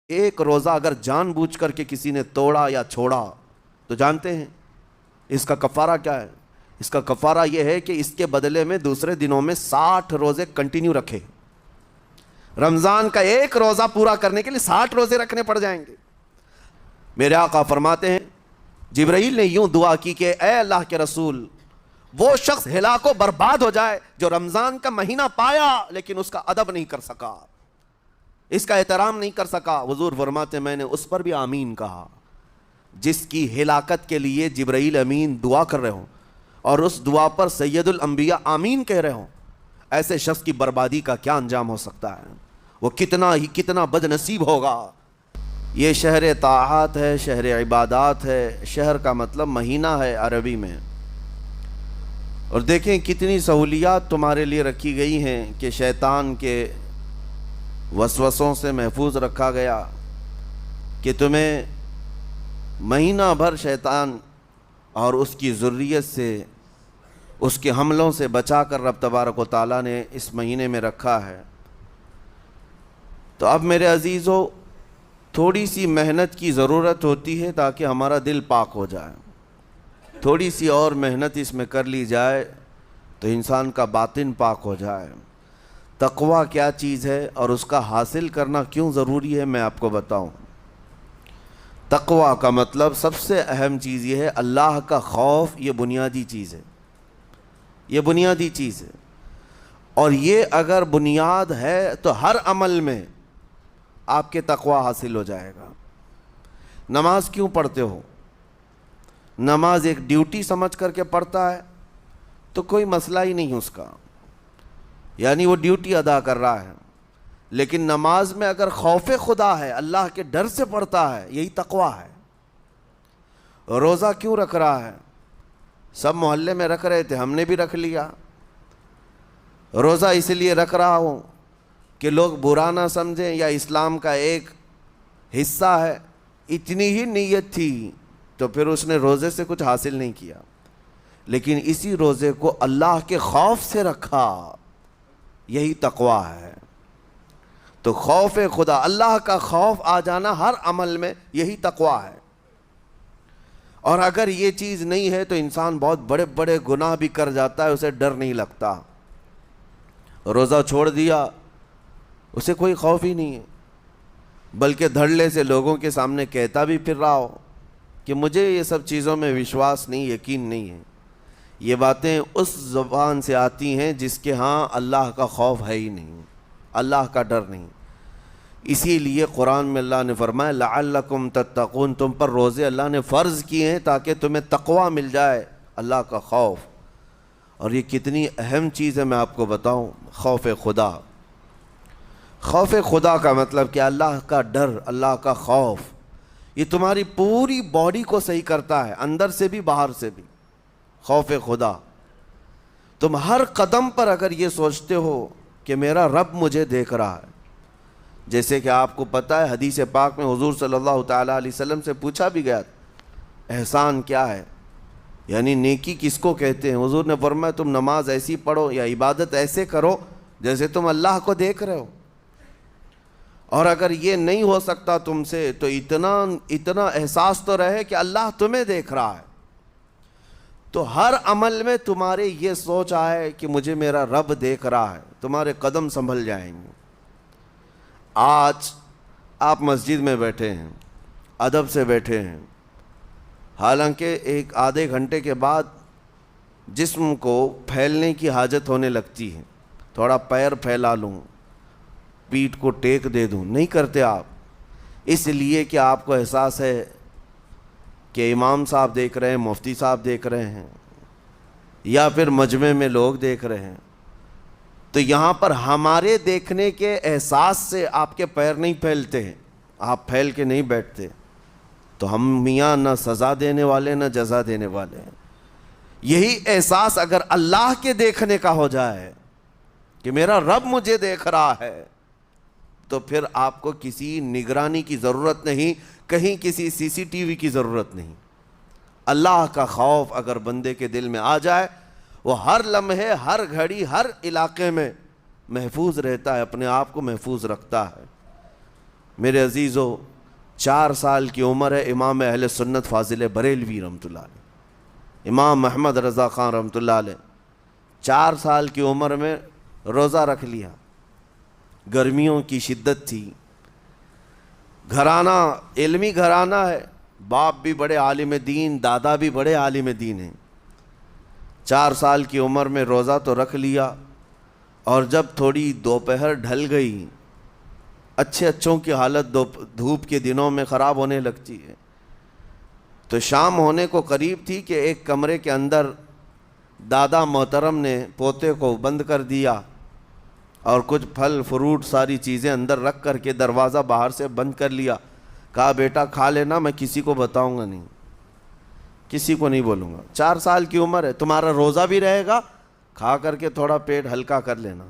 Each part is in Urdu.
ایک روزہ اگر جان بوجھ کر کے کسی نے توڑا یا چھوڑا تو جانتے ہیں اس کا کفارہ کیا ہے؟ اس کا کفارہ یہ ہے کہ اس کے بدلے میں دوسرے دنوں میں 60 روزے کنٹینیو رکھے۔ رمضان کا ایک روزہ پورا کرنے کے لیے 60 روزے رکھنے پڑ جائیں گے۔ میرے آقا فرماتے ہیں جبرائیل نے یوں دعا کی کہ اے اللہ کے رسول، وہ شخص ہلاک و برباد ہو جائے جو رمضان کا مہینہ پایا لیکن اس کا ادب نہیں کر سکا، اس کا احترام نہیں کر سکا۔ حضور فرماتے میں نے اس پر بھی آمین کہا جس کی ہلاکت کے لیے جبرائیل امین دعا کر رہے ہوں اور اس دعا پر سید الانبیاء آمین کہہ رہے ہوں۔ ایسے شخص کی بربادی کا کیا انجام ہو سکتا ہے؟ وہ کتنا بد نصیب ہوگا۔ یہ شہر طاعات ہے، شہر عبادات ہے۔ شہر کا مطلب مہینہ ہے عربی میں۔ اور دیکھیں کتنی سہولیات تمہارے لیے رکھی گئی ہیں کہ شیطان کے وسوسوں سے محفوظ رکھا گیا، کہ تمہیں مہینہ بھر شیطان اور اس کی ذریت سے، اس کے حملوں سے بچا کر رب تبارک و تعالیٰ نے اس مہینے میں رکھا ہے۔ تو اب میرے عزیزو، تھوڑی سی محنت کی ضرورت ہوتی ہے تاکہ ہمارا دل پاک ہو جائے۔ تھوڑی سی اور محنت اس میں کر لی جائے تو انسان کا باطن پاک ہو جائے۔ تقویٰ کیا چیز ہے اور اس کا حاصل کرنا کیوں ضروری ہے میں آپ کو بتاؤں۔ تقویٰ کا مطلب سب سے اہم چیز یہ ہے اللہ کا خوف۔ یہ بنیادی چیز ہے، یہ بنیادی چیز ہے، اور یہ اگر بنیاد ہے تو ہر عمل میں آپ کے تقویٰ حاصل ہو جائے گا۔ نماز کیوں پڑھتے ہو؟ نماز ایک ڈیوٹی سمجھ کر کے پڑھتا ہے تو کوئی مسئلہ ہی نہیں اس کا، یعنی وہ ڈیوٹی ادا کر رہا ہے۔ لیکن نماز میں اگر خوف خدا ہے، اللہ کے ڈر سے پڑھتا ہے، یہی تقویٰ ہے۔ روزہ کیوں رکھ رہا ہے؟ سب محلے میں رکھ رہے تھے، ہم نے بھی رکھ لیا۔ روزہ اس لیے رکھ رہا ہوں کہ لوگ برا نہ سمجھیں یا اسلام کا ایک حصہ ہے۔ اتنی ہی نیت تھی تو پھر اس نے روزے سے کچھ حاصل نہیں کیا، لیکن اسی روزے کو اللہ کے خوف سے رکھا، یہی تقویٰ ہے۔ تو خوف خدا، اللہ کا خوف آ جانا ہر عمل میں، یہی تقویٰ ہے۔ اور اگر یہ چیز نہیں ہے تو انسان بہت بڑے بڑے گناہ بھی کر جاتا ہے، اسے ڈر نہیں لگتا۔ روزہ چھوڑ دیا، اسے کوئی خوف ہی نہیں ہے، بلکہ دھڑلے سے لوگوں کے سامنے کہتا بھی پھر رہا ہو کہ مجھے یہ سب چیزوں میں وشواس نہیں، یقین نہیں ہے۔ یہ باتیں اس زبان سے آتی ہیں جس کے ہاں اللہ کا خوف ہے ہی نہیں، اللہ کا ڈر نہیں۔ اسی لیے قرآن میں اللہ نے فرمایا لعلکم تتقون، تم پر روزے اللہ نے فرض کیے ہیں تاکہ تمہیں تقویٰ مل جائے، اللہ کا خوف۔ اور یہ کتنی اہم چیز ہے میں آپ کو بتاؤں، خوف خدا۔ خوف خدا کا مطلب کہ اللہ کا ڈر، اللہ کا خوف، یہ تمہاری پوری باڈی کو صحیح کرتا ہے، اندر سے بھی باہر سے بھی۔ خوف خدا، تم ہر قدم پر اگر یہ سوچتے ہو کہ میرا رب مجھے دیکھ رہا ہے۔ جیسے کہ آپ کو پتہ ہے حدیث پاک میں حضور صلی اللہ تعالیٰ علیہ وسلم سے پوچھا بھی گیا احسان کیا ہے، یعنی نیکی کس کو کہتے ہیں؟ حضور نے فرمایا تم نماز ایسی پڑھو یا عبادت ایسے کرو جیسے تم اللہ کو دیکھ رہے ہو۔ اور اگر یہ نہیں ہو سکتا تم سے تو اتنا احساس تو رہے کہ اللہ تمہیں دیکھ رہا ہے۔ تو ہر عمل میں تمہارے یہ سوچ آئے کہ مجھے میرا رب دیکھ رہا ہے، تمہارے قدم سنبھل جائیں گے۔ آج آپ مسجد میں بیٹھے ہیں، ادب سے بیٹھے ہیں، حالانکہ ایک آدھے گھنٹے کے بعد جسم کو پھیلنے کی حاجت ہونے لگتی ہے، تھوڑا پیر پھیلا لوں، پیٹھ کو ٹیک دے دوں، نہیں کرتے آپ، اس لیے کہ آپ کو احساس ہے کہ امام صاحب دیکھ رہے ہیں، مفتی صاحب دیکھ رہے ہیں، یا پھر مجمع میں لوگ دیکھ رہے ہیں۔ تو یہاں پر ہمارے دیکھنے کے احساس سے آپ کے پیر نہیں پھیلتے ہیں، آپ پھیل کے نہیں بیٹھتے۔ تو ہم میاں نہ سزا دینے والے نہ جزا دینے والے ہیں۔ یہی احساس اگر اللہ کے دیکھنے کا ہو جائے کہ میرا رب مجھے دیکھ رہا ہے، تو پھر آپ کو کسی نگرانی کی ضرورت نہیں، کہیں کسی CCTV کی ضرورت نہیں۔ اللہ کا خوف اگر بندے کے دل میں آ جائے، وہ ہر لمحے، ہر گھڑی، ہر علاقے میں محفوظ رہتا ہے، اپنے آپ کو محفوظ رکھتا ہے۔ میرے عزیزو 4 سال کی عمر ہے امام اہل سنت فاضل بریلوی رحمۃ اللہ علیہ، امام محمد رضا خان رحمۃ اللہ علیہ 4 سال کی عمر میں روزہ رکھ لیا۔ گرمیوں کی شدت تھی، گھرانہ علمی گھرانہ ہے، باپ بھی بڑے عالم دین، دادا بھی بڑے عالم دین ہیں۔ 4 سال کی عمر میں روزہ تو رکھ لیا، اور جب تھوڑی دوپہر ڈھل گئی، اچھوں کی حالت دھوپ کے دنوں میں خراب ہونے لگتی ہے، تو شام ہونے کو قریب تھی کہ ایک کمرے کے اندر دادا محترم نے پوتے کو بند کر دیا اور کچھ پھل فروٹ ساری چیزیں اندر رکھ کر کے دروازہ باہر سے بند کر لیا۔ کہا بیٹا کھا لینا، میں کسی کو بتاؤں گا نہیں، کسی کو نہیں بولوں گا، 4 سال کی عمر ہے، تمہارا روزہ بھی رہے گا، کھا کر کے تھوڑا پیٹ ہلکا کر لینا۔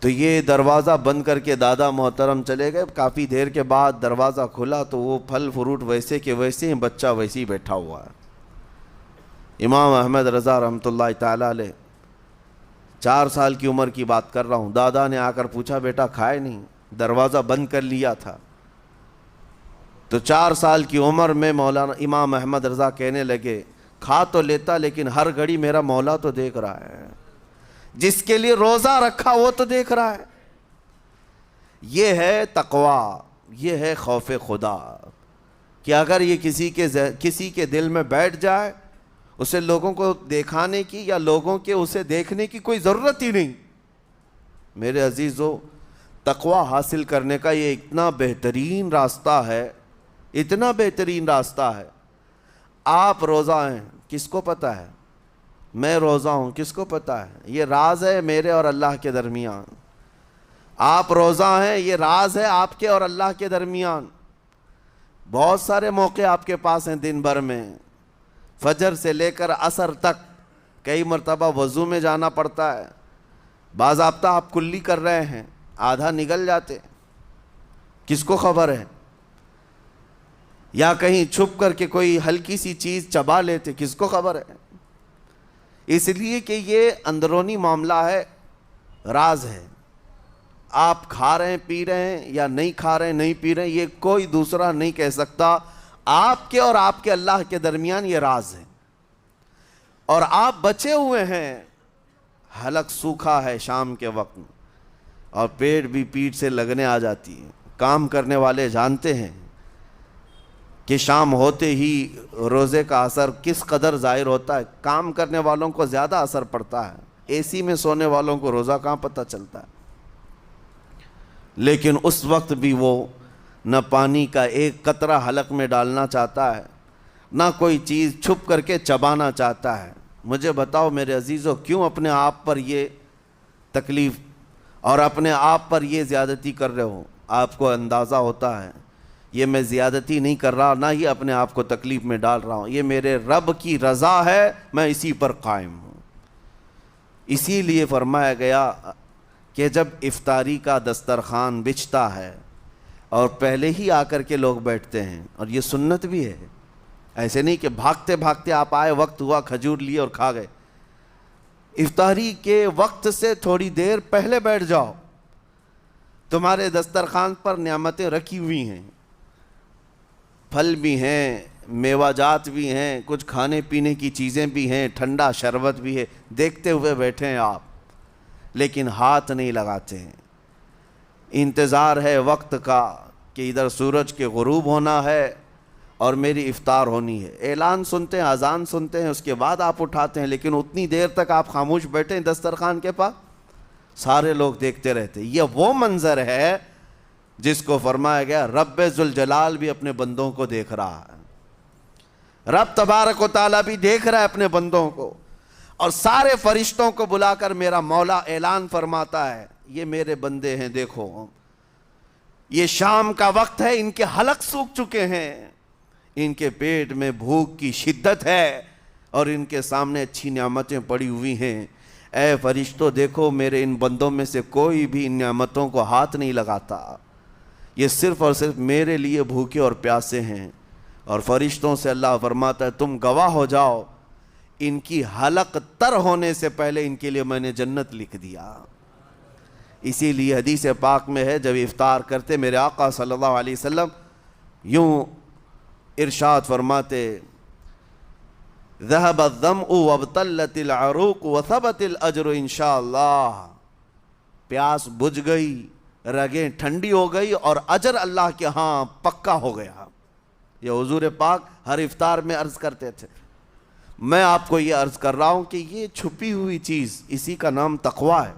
تو یہ دروازہ بند کر کے دادا محترم چلے گئے۔ کافی دیر کے بعد دروازہ کھلا تو وہ پھل فروٹ ویسے کے ویسے ہیں، بچہ ویسے ہی بیٹھا ہوا ہے۔ امام احمد رضا رحمۃ اللہ تعالیٰ علیہ 4 سال کی عمر کی بات کر رہا ہوں، دادا نے آ کر پوچھا بیٹا کھائے نہیں؟ دروازہ بند کر لیا تھا۔ تو 4 سال کی عمر میں مولانا امام احمد رضا کہنے لگے کھا تو لیتا، لیکن ہر گھڑی میرا مولا تو دیکھ رہا ہے، جس کے لیے روزہ رکھا وہ تو دیکھ رہا ہے۔ یہ ہے تقویٰ، یہ ہے خوف خدا، کہ اگر یہ کسی کے دل میں بیٹھ جائے، اسے لوگوں کو دکھانے کی یا لوگوں کے اسے دیکھنے کی کوئی ضرورت ہی نہیں۔ میرے عزیزو، تقویٰ حاصل کرنے کا یہ اتنا بہترین راستہ ہے، اتنا بہترین راستہ ہے۔ آپ روزہ ہیں، کس کو پتہ ہے؟ میں روزہ ہوں، کس کو پتہ ہے؟ یہ راز ہے میرے اور اللہ کے درمیان۔ آپ روزہ ہیں، یہ راز ہے آپ کے اور اللہ کے درمیان۔ بہت سارے موقع آپ کے پاس ہیں دن بھر میں، فجر سے لے کر عصر تک کئی مرتبہ وضو میں جانا پڑتا ہے، باضابطہ آپ کلی کر رہے ہیں، آدھا نگل جاتے، کس کو خبر ہے؟ یا کہیں چھپ کر کے کوئی ہلکی سی چیز چبا لیتے، کس کو خبر ہے؟ اس لیے کہ یہ اندرونی معاملہ ہے، راز ہے۔ آپ کھا رہے ہیں پی رہے ہیں یا نہیں کھا رہے ہیں نہیں پی رہے ہیں، یہ کوئی دوسرا نہیں کہہ سکتا۔ آپ کے اور آپ کے اللہ کے درمیان یہ راز ہے، اور آپ بچے ہوئے ہیں۔ حلق سوکھا ہے شام کے وقت، اور پیٹ بھی پیٹ سے لگنے آ جاتی ہے۔ کام کرنے والے جانتے ہیں کہ شام ہوتے ہی روزے کا اثر کس قدر ظاہر ہوتا ہے۔ کام کرنے والوں کو زیادہ اثر پڑتا ہے، اے سی میں سونے والوں کو روزہ کہاں پتہ چلتا ہے۔ لیکن اس وقت بھی وہ نہ پانی کا ایک قطرہ حلق میں ڈالنا چاہتا ہے، نہ کوئی چیز چھپ کر کے چبانا چاہتا ہے۔ مجھے بتاؤ میرے عزیزو، کیوں اپنے آپ پر یہ تکلیف اور اپنے آپ پر یہ زیادتی کر رہے ہو؟ آپ کو اندازہ ہوتا ہے یہ میں زیادتی نہیں کر رہا، نہ ہی اپنے آپ کو تکلیف میں ڈال رہا ہوں، یہ میرے رب کی رضا ہے، میں اسی پر قائم ہوں۔ اسی لیے فرمایا گیا کہ جب افطاری کا دسترخوان بچھتا ہے اور پہلے ہی آ کر کے لوگ بیٹھتے ہیں، اور یہ سنت بھی ہے، ایسے نہیں کہ بھاگتے بھاگتے آپ آئے، وقت ہوا کھجور لیے اور کھا گئے۔ افطاری کے وقت سے تھوڑی دیر پہلے بیٹھ جاؤ، تمہارے دسترخوان پر نعمتیں رکھی ہوئی ہیں، پھل بھی ہیں، میوہ جات بھی ہیں، کچھ کھانے پینے کی چیزیں بھی ہیں، ٹھنڈا شربت بھی ہے، دیکھتے ہوئے بیٹھے ہیں آپ، لیکن ہاتھ نہیں لگاتے ہیں۔ انتظار ہے وقت کا کہ ادھر سورج کے غروب ہونا ہے اور میری افطار ہونی ہے، اعلان سنتے ہیں، اذان سنتے ہیں، اس کے بعد آپ اٹھاتے ہیں، لیکن اتنی دیر تک آپ خاموش بیٹھے ہیں دسترخوان کے پاس، سارے لوگ دیکھتے رہتے۔ یہ وہ منظر ہے جس کو فرمایا گیا رب ذوالجلال بھی اپنے بندوں کو دیکھ رہا ہے، رب تبارک و تعالیٰ بھی دیکھ رہا ہے اپنے بندوں کو، اور سارے فرشتوں کو بلا کر میرا مولا اعلان فرماتا ہے یہ میرے بندے ہیں، دیکھو یہ شام کا وقت ہے، ان کے حلق سوکھ چکے ہیں، ان کے پیٹ میں بھوک کی شدت ہے، اور ان کے سامنے اچھی نعمتیں پڑی ہوئی ہیں۔ اے فرشتوں دیکھو، میرے ان بندوں میں سے کوئی بھی ان نعمتوں کو ہاتھ نہیں لگاتا، یہ صرف اور صرف میرے لیے بھوکے اور پیاسے ہیں۔ اور فرشتوں سے اللہ فرماتا ہے تم گواہ ہو جاؤ، ان کی حلق تر ہونے سے پہلے ان کے لیے میں نے جنت لکھ دیا۔ اسی لیے حدیث پاک میں ہے، جب افطار کرتے میرے آقا صلی اللہ علیہ وسلم یوں ارشاد فرماتے، ذهب الظمأ وابتلت العروق وثبت الاجر انشاءاللہ، پیاس بجھ گئی، رگیں ٹھنڈی ہو گئی اور اجر اللہ کے ہاں پکا ہو گیا۔ یہ حضور پاک ہر افطار میں عرض کرتے تھے۔ میں آپ کو یہ عرض کر رہا ہوں کہ یہ چھپی ہوئی چیز، اسی کا نام تقویٰ ہے۔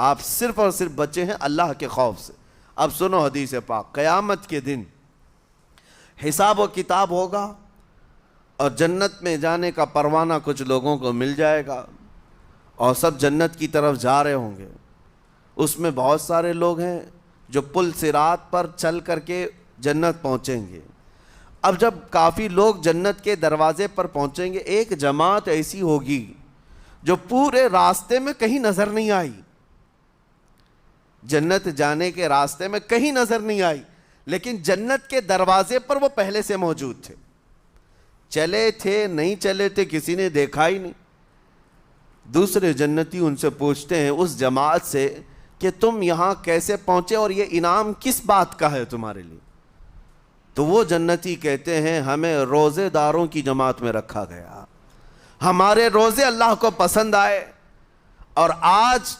آپ صرف اور صرف بچے ہیں اللہ کے خوف سے۔ اب سنو حدیث پاک، قیامت کے دن حساب و کتاب ہوگا اور جنت میں جانے کا پروانہ کچھ لوگوں کو مل جائے گا اور سب جنت کی طرف جا رہے ہوں گے۔ اس میں بہت سارے لوگ ہیں جو پل صراط پر چل کر کے جنت پہنچیں گے۔ اب جب کافی لوگ جنت کے دروازے پر پہنچیں گے، ایک جماعت ایسی ہوگی جو پورے راستے میں کہیں نظر نہیں آئی، جنت جانے کے راستے میں کہیں نظر نہیں آئی، لیکن جنت کے دروازے پر وہ پہلے سے موجود تھے، چلے تھے نہیں چلے تھے کسی نے دیکھا ہی نہیں۔ دوسرے جنتی ان سے پوچھتے ہیں اس جماعت سے کہ تم یہاں کیسے پہنچے اور یہ انعام کس بات کا ہے تمہارے لیے؟ تو وہ جنتی کہتے ہیں ہمیں روزے داروں کی جماعت میں رکھا گیا، ہمارے روزے اللہ کو پسند آئے، اور آج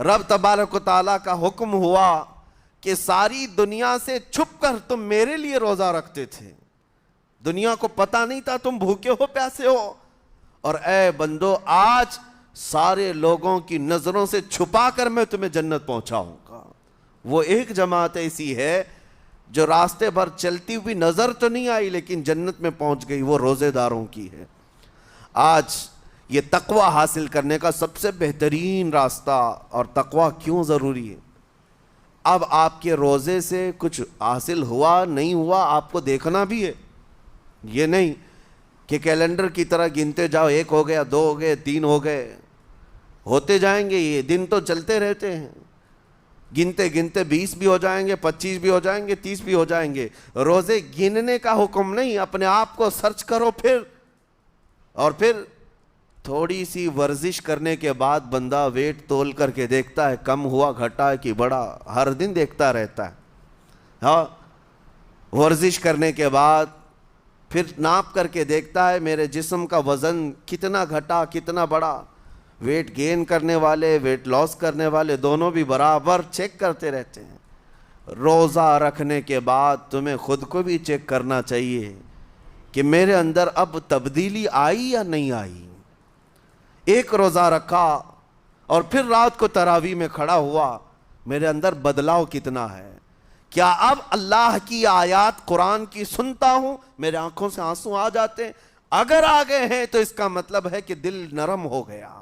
رب تبارک و تعالیٰ کا حکم ہوا کہ ساری دنیا سے چھپ کر تم میرے لیے روزہ رکھتے تھے، دنیا کو پتہ نہیں تھا تم بھوکے ہو پیاسے ہو، اور اے بندو آج سارے لوگوں کی نظروں سے چھپا کر میں تمہیں جنت پہنچاؤں گا۔ وہ ایک جماعت ایسی ہے جو راستے بھر چلتی ہوئی نظر تو نہیں آئی لیکن جنت میں پہنچ گئی، وہ روزے داروں کی ہے۔ آج یہ تقویٰ حاصل کرنے کا سب سے بہترین راستہ، اور تقویٰ کیوں ضروری ہے؟ اب آپ کے روزے سے کچھ حاصل ہوا نہیں ہوا آپ کو دیکھنا بھی ہے، یہ نہیں کہ کیلنڈر کی طرح گنتے جاؤ، 1 ہو گیا، 2 ہو گئے، 3 ہو گئے، ہوتے جائیں گے، یہ دن تو چلتے رہتے ہیں، گنتے گنتے 20 بھی ہو جائیں گے، 25 بھی ہو جائیں گے، 30 بھی ہو جائیں گے۔ روزے گننے کا حکم نہیں، اپنے آپ کو سرچ کرو پھر تھوڑی سی ورزش کرنے کے بعد بندہ ویٹ تول کر کے دیکھتا ہے کم ہوا گھٹا ہے کہ بڑا، ہر دن دیکھتا رہتا ہے۔ ہاں، ورزش کرنے کے بعد پھر ناپ کر کے دیکھتا ہے میرے جسم کا وزن کتنا گھٹا کتنا بڑا۔ ویٹ گین کرنے والے ویٹ لاس کرنے والے دونوں بھی برابر چیک کرتے رہتے ہیں۔ روزہ رکھنے کے بعد تمہیں خود کو بھی چیک کرنا چاہیے کہ میرے اندر اب تبدیلی آئی یا نہیں آئی۔ ایک روزہ رکھا اور پھر رات کو تراویح میں کھڑا ہوا، میرے اندر بدلاؤ کتنا ہے؟ کیا اب اللہ کی آیات قرآن کی سنتا ہوں میرے آنکھوں سے آنسو آ جاتے ہیں؟ اگر آ گئے ہیں تو اس کا مطلب ہے کہ دل نرم ہو گیا،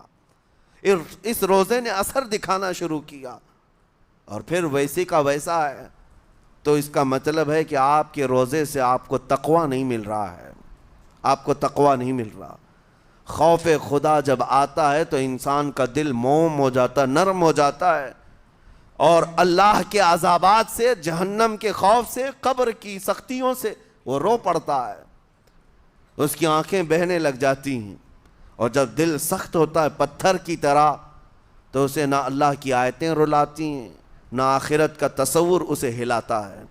اس روزے نے اثر دکھانا شروع کیا، اور پھر ویسی کا ویسا ہے، تو اس کا مطلب ہے کہ آپ کے روزے سے آپ کو تقویٰ نہیں مل رہا ہے، آپ کو تقویٰ نہیں مل رہا۔ خوف خدا جب آتا ہے تو انسان کا دل موم ہو جاتا، نرم ہو جاتا ہے، اور اللہ کے عذابات سے، جہنم کے خوف سے، قبر کی سختیوں سے وہ رو پڑتا ہے، اس کی آنکھیں بہنے لگ جاتی ہیں، اور جب دل سخت ہوتا ہے پتھر کی طرح تو اسے نہ اللہ کی آیتیں رلاتی ہیں نہ آخرت کا تصور اسے ہلاتا ہے۔